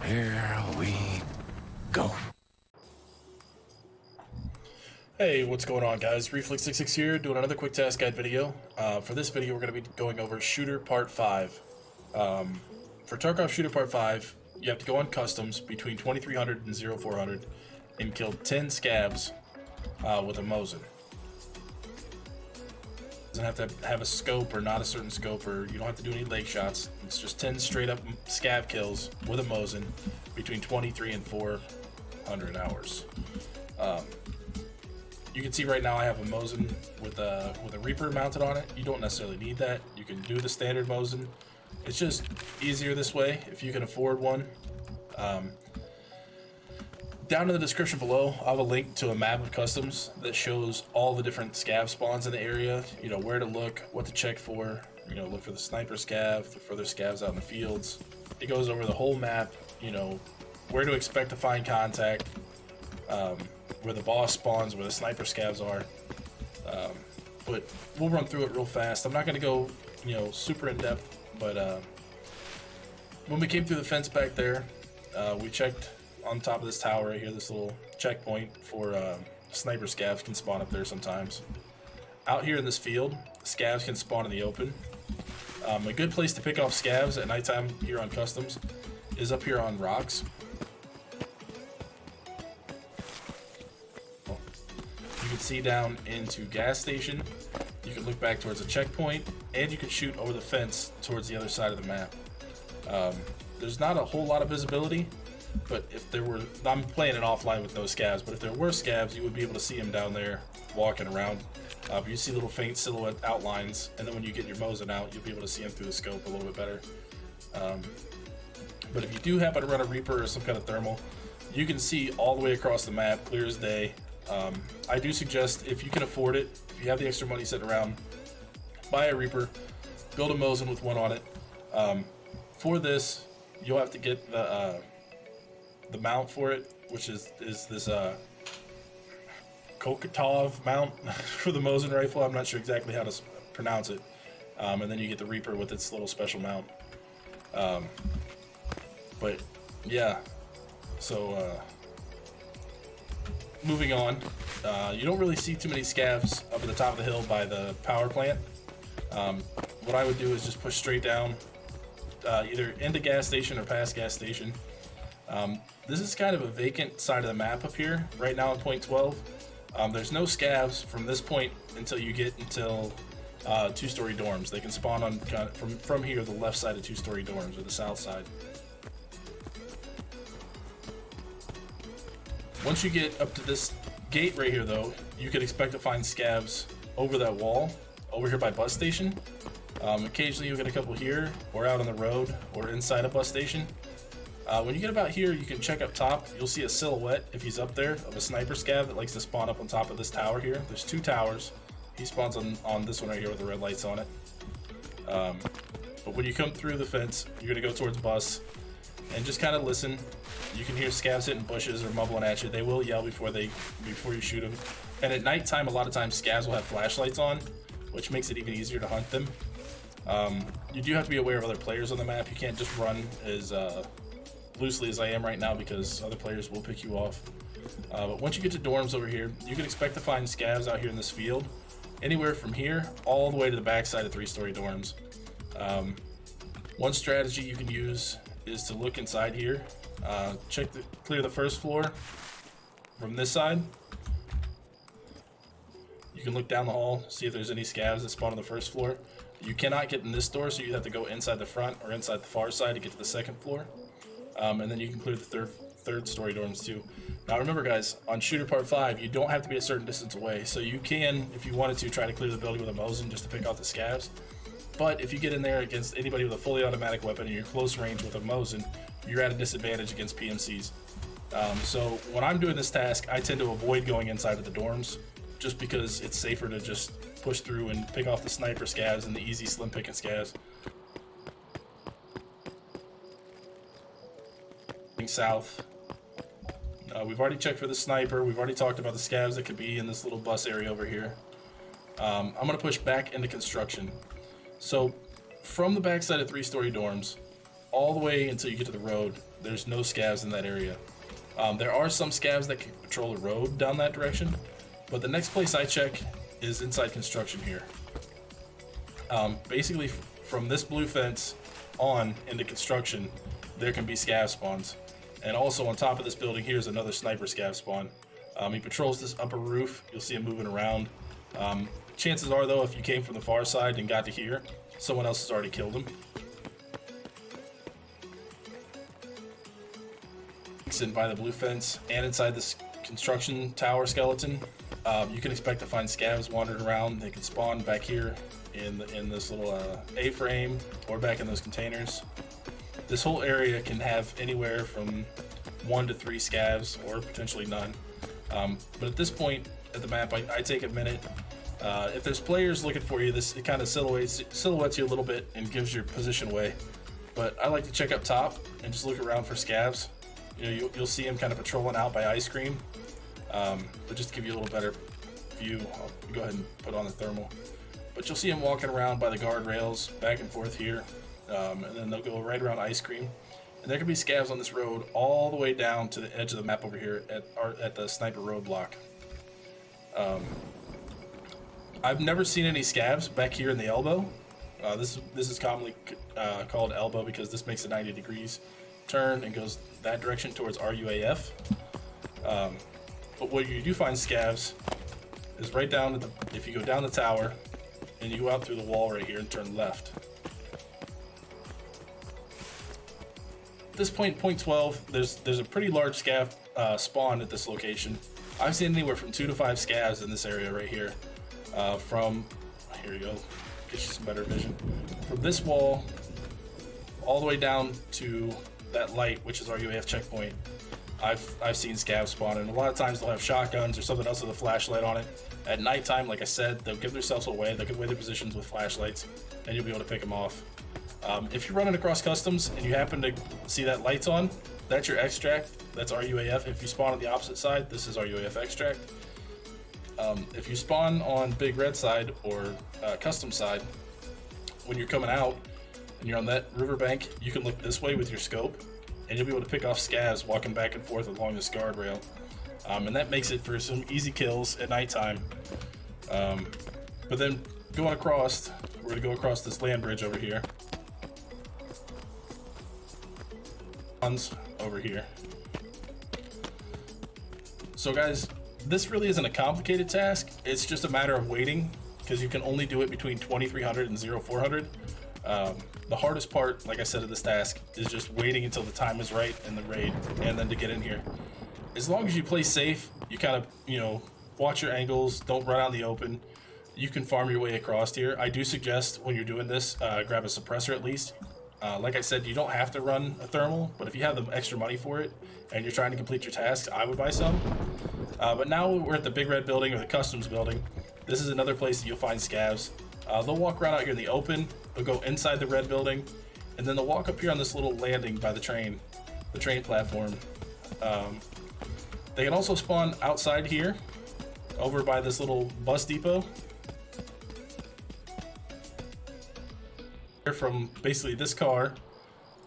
Here we go. Hey, what's going on, guys? Reflix66 here, doing another quick task guide video. For this video, we're going to be going over Shooter Part 5. For Tarkov Shooter Part 5, you have to go on Customs between 2300 and 0400 and kill 10 Scavs with a Mosin. Doesn't have to have a scope or not a certain scope, or you don't have to do any leg shots. It's just 10 straight up Scav kills with a Mosin between 23 and 400 hours. You can see right now I have a Mosin with a Reaper mounted on it. You don't necessarily need that. You can do the standard Mosin. It's just easier this way if you can afford one. Down in the description below, I have a link to a map of customs that shows all the different Scav spawns in the area. You know, where to look, what to check for. You know, look for the sniper Scav, look for their Scavs out in the fields. It goes over the whole map, you know, where to expect to find contact, where the boss spawns, where the sniper Scavs are. But we'll run through it real fast. I'm not going to go, you know, super in depth, but when we came through the fence back there, we checked on top of this tower right here, this little checkpoint for sniper Scavs can spawn up there sometimes. Out here in this field, Scavs can spawn in the open. A good place to pick off Scavs at nighttime here on Customs is up here on rocks. You can see down into gas station. You can look back towards a checkpoint, and you can shoot over the fence towards the other side of the map. There's not a whole lot of visibility, but if there were, I'm playing it offline with no Scavs, but if there were Scavs, you would be able to see them down there walking around. You see little faint silhouette outlines, and then when you get your Mosin out, you'll be able to see them through the scope a little bit better. But if you do happen to run a Reaper or some kind of thermal, you can see all the way across the map, clear as day. I do suggest, if you can afford it, if you have the extra money sitting around, buy a Reaper, build a Mosin with one on it. For this, you'll have to get the mount for it, which is this Kokotov mount for the Mosin rifle. I'm not sure exactly how to pronounce it. And then you get the Reaper with its little special mount. But yeah, so moving on, you don't really see too many Scavs up at the top of the hill by the power plant. What I would do is just push straight down, either into gas station or past gas station. This is kind of a vacant side of the map up here right now at point 12. There's no Scavs from this point until you get until two-story dorms. They can spawn on from here, the left side of two-story dorms, or the south side. Once you get up to this gate right here, though, you can expect to find Scavs over that wall, over here by bus station. Occasionally you'll get a couple here, or out on the road, or inside a bus station. When you get about here, you can check up top. You'll see a silhouette, if he's up there, of a sniper Scav that likes to spawn up on top of this tower here. There's two towers. He spawns on this one right here with the red lights on it. But when you come through the fence, you're going to go towards bus, and just kind of listen. You can hear Scavs hitting bushes or mumbling at you. They will yell before you shoot them. And at nighttime, a lot of times Scavs will have flashlights on, which makes it even easier to hunt them. You do have to be aware of other players on the map. You can't just run as loosely as I am right now, because other players will pick you off. But once you get to dorms over here, you can expect to find Scavs out here in this field, anywhere from here all the way to the backside of three-story dorms. One strategy you can use is to look inside here. Clear the first floor from this side. You can look down the hall, see if there's any Scavs that spawn on the first floor. You cannot get in this door, so you have to go inside the front or inside the far side to get to the second floor. And then you can clear the third story dorms too. Now remember, guys, on Shooter Part 5, you don't have to be a certain distance away. So you can, if you wanted to, try to clear the building with a Mosin just to pick off the Scavs. But if you get in there against anybody with a fully automatic weapon and you're close range with a Mosin, you're at a disadvantage against PMCs. So when I'm doing this task, I tend to avoid going inside of the dorms, just because it's safer to just push through and pick off the sniper Scavs and the easy slim picking Scavs. South. We've already checked for the sniper. We've already talked about the Scavs that could be in this little bus area over here. I'm going to push back into construction. So from the backside of three-story dorms, all the way until you get to the road. There's no scavs in that area. There are some scavs that can patrol the road down that direction, but the next place I check is inside construction here. Basically, from this blue fence on into construction, there can be scav spawns. And also on top of this building here is another sniper scav spawn. He patrols this upper roof. You'll see him moving around. Chances are, though, if you came from the far side and got to here, someone else has already killed him. And by the blue fence and inside this construction tower skeleton, you can expect to find scavs wandering around. They can spawn back here in this little A-frame or back in those containers. This whole area can have anywhere from 1 to 3 scavs or potentially none. But at this point at the map, I take a minute. If there's players looking for you, it kind of silhouettes you a little bit and gives your position away. But I like to check up top and just look around for scavs. You know, you'll see him kind of patrolling out by ice cream. But just to give you a little better view, I'll go ahead and put on the thermal. But you'll see him walking around by the guardrails, back and forth here. And then they'll go right around ice cream. And there can be scavs on this road all the way down to the edge of the map over here at the sniper roadblock. I've never seen any scavs back here in the elbow. This is commonly called elbow because this makes a 90 degrees turn and goes that direction towards RUAF. But where you do find scavs is right down if you go down the tower and you go out through the wall right here and turn left. At this point 12, there's a pretty large scav spawn at this location. I've seen anywhere from 2 to 5 scavs in this area right here. Here you go, get you some better vision. From this wall all the way down to that light, which is our UAF checkpoint, I've seen scavs spawn, and a lot of times they'll have shotguns or something else with a flashlight on it. At nighttime, like I said, they'll give themselves away. They'll give away their positions with flashlights, and you'll be able to pick them off. If you're running across customs and you happen to see that light's on, that's your extract. That's our UAF. If you spawn on the opposite side, this is our UAF extract. If you spawn on big red side or custom side, when you're coming out and you're on that riverbank, you can look this way with your scope, and you'll be able to pick off scavs walking back and forth along this guardrail. And that makes it for some easy kills at nighttime. But then going across, we're going to go across this land bridge over here. Over here. So guys, this really isn't a complicated task. It's just a matter of waiting, because you can only do it between 2300 and 0400. The hardest part, like I said, of this task is just waiting until the time is right in the raid and then to get in here. As long as you play safe, you kind of, watch your angles, don't run out in the open, you can farm your way across here. I do suggest when you're doing this, grab a suppressor at least. Like I said, you don't have to run a thermal, but if you have the extra money for it and you're trying to complete your tasks, I would buy some. But now we're at the big red building, or the customs building. This is another place that you'll find scavs. They'll walk around out here in the open, they'll go inside the red building, and then they'll walk up here on this little landing by the train platform. They can also spawn outside here, over by this little bus depot. From basically this car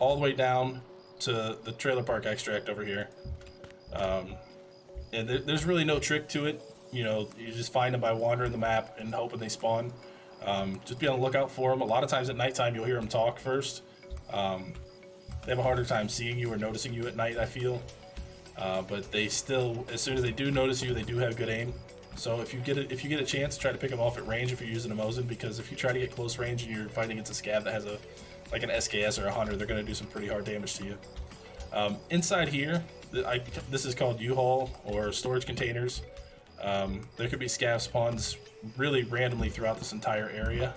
all the way down to the trailer park extract over here. And there's really no trick to it. You just find them by wandering the map and hoping they spawn. Just be on the lookout for them. A lot of times at nighttime you'll hear them talk first. They have a harder time seeing you or noticing you at night, I feel. But they still, as soon as they do notice you, they do have good aim. So if you get a chance, try to pick them off at range if you're using a Mosin, because if you try to get close range and you're fighting against a scav that has like an SKS or a hunter, they're going to do some pretty hard damage to you. Inside here, this is called U-Haul or storage containers. There could be scav spawns really randomly throughout this entire area.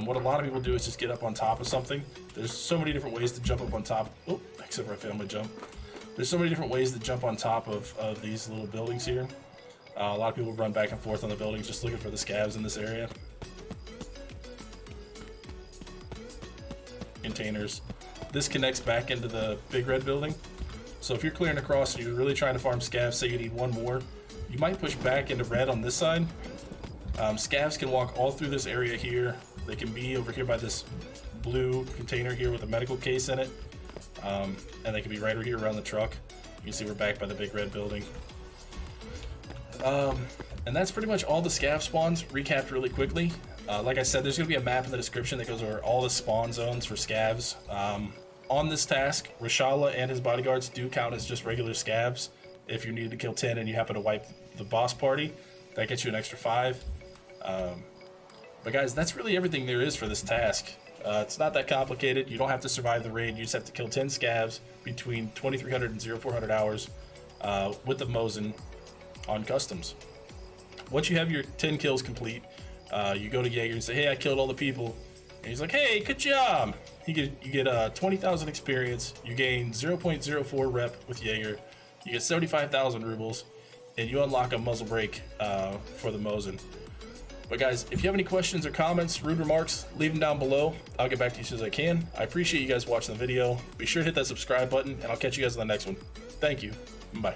What a lot of people do is just get up on top of something. There's so many different ways to jump up on top. Oh, except for I failed my jump. There's so many different ways to jump on top of these little buildings here. A lot of people run back and forth on the buildings just looking for the scavs in this area. Containers. This connects back into the big red building. So if you're clearing across and you're really trying to farm scavs, say you need one more, you might push back into red on this side. Scavs can walk all through this area here. They can be over here by this blue container here with a medical case in it. and they can be right here around the truck. You can see we're back by the big red building. And that's pretty much all the scav spawns recapped really quickly. Like I said, there's going to be a map in the description that goes over all the spawn zones for scavs. On this task, Rashala and his bodyguards do count as just regular scavs. If you needed to kill 10 and you happen to wipe the boss party, that gets you an extra 5. But guys, that's really everything there is for this task. It's not that complicated. You don't have to survive the raid. You just have to kill 10 scavs between 2300 and 0400 hours with the Mosin on customs. Once you have your 10 kills complete, you go to Jaeger and say, hey, I killed all the people. And he's like, hey, good job. You get 20,000 experience. You gain 0.04 rep with Jaeger. You get 75,000 rubles. And you unlock a muzzle brake for the Mosin. But guys, if you have any questions or comments, rude remarks, leave them down below. I'll get back to you as soon as I can. I appreciate you guys watching the video. Be sure to hit that subscribe button, and I'll catch you guys in the next one. Thank you. Bye.